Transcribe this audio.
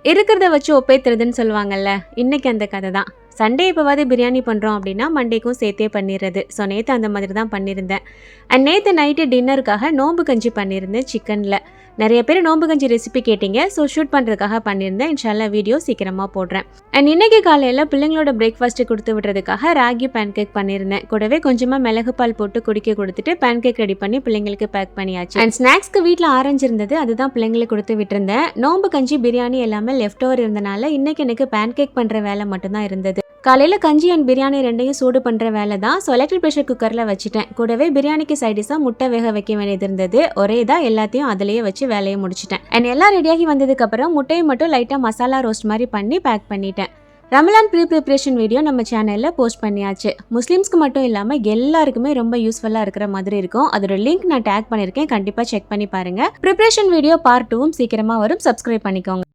இருக்கிறத வச்சு ஒப்பேத்துறதுன்னு சொல்லுவாங்கல்ல, இன்னைக்கு அந்த கதை தான். சண்டே எப்போவாவது பிரியாணி பண்ணுறோம் அப்படின்னா மண்டேக்கும் சேர்த்தே பண்ணிடுறது. ஸோ நேற்று அந்த மாதிரி தான் பண்ணியிருந்தேன். அண்ட் நேற்று நைட்டு டின்னருக்காக நோம்பு கஞ்சி பண்ணியிருந்தேன் சிக்கனில். நிறைய பேர் நோம்பு கஞ்சி ரெசிபி கேட்டிங்க. ஸோ ஷூட் பண்ணுறதுக்காக பண்ணியிருந்தேன். இன்ஷால்லா வீடியோ சீக்கிரமாக போடுறேன். அண்ட் இன்றைக்கி காலையில் பிள்ளைங்களோட பிரேக்ஃபாஸ்ட்டு கொடுத்து விடுறதுக்காக ராகி பேன் கேக் பண்ணியிருந்தேன். கூடவே கொஞ்சமாக மிளகு பால் போட்டு குடிக்க கொடுத்துட்டு பேன் கேக் ரெடி பண்ணி பிள்ளைங்களுக்கு பேக் பண்ணியாச்சு. அண்ட் ஸ்நாக்ஸ்க்கு வீட்டில் ஆரஞ்சு இருந்தது, அதுதான் பிள்ளைங்களுக்கு கொடுத்து விட்டுருந்தேன். நோம்பு கஞ்சி பிரியாணி எல்லாமே லெஃப்ட் ஓவர் இருந்தனால இன்றைக்கி எனக்கு பேன் கேக் பண்ணுற வேலை மட்டும்தான் இருந்தது. காலையில் கஞ்சி அண்ட் பிரியாணி ரெண்டையும் சூடு பண்ணுற வேலை தான். ஸோ எலக்ட்ரிக் ப்ரெஷர் குக்கரில் வச்சுட்டேன். கூடவே பிரியாணிக்கு சைடிஸாக முட்டை வேக வைக்க வேண்டியது இருந்தது. ஒரே தான் எல்லாத்தையும் அதிலேயே வச்சு வேலையை முடிச்சிட்டேன். அண்ட் எல்லாம் ரெடியாகி வந்ததுக்கப்புறம் முட்டையை மட்டும் லைட்டாக மசாலா ரோஸ்ட் மாதிரி பண்ணி பேக் பண்ணிட்டேன். ரமலான் ப்ரிப்ரேஷன் வீடியோ நம்ம சேனலில் போஸ்ட் பண்ணியாச்சு. முஸ்லீம்ஸ்க்கு மட்டும் இல்லாமல் எல்லாருக்குமே ரொம்ப யூஸ்ஃபுல்லாக இருக்கிற மாதிரி இருக்கும். அதோட லிங்க் நான் டேக் பண்ணியிருக்கேன், கண்டிப்பாக செக் பண்ணி பாருங்கள். ப்ரிப்ரேஷன் வீடியோ பார்ட் 2வும் சீக்கிரமாக வரும், சப்ஸ்கிரைப் பண்ணிக்கோங்க.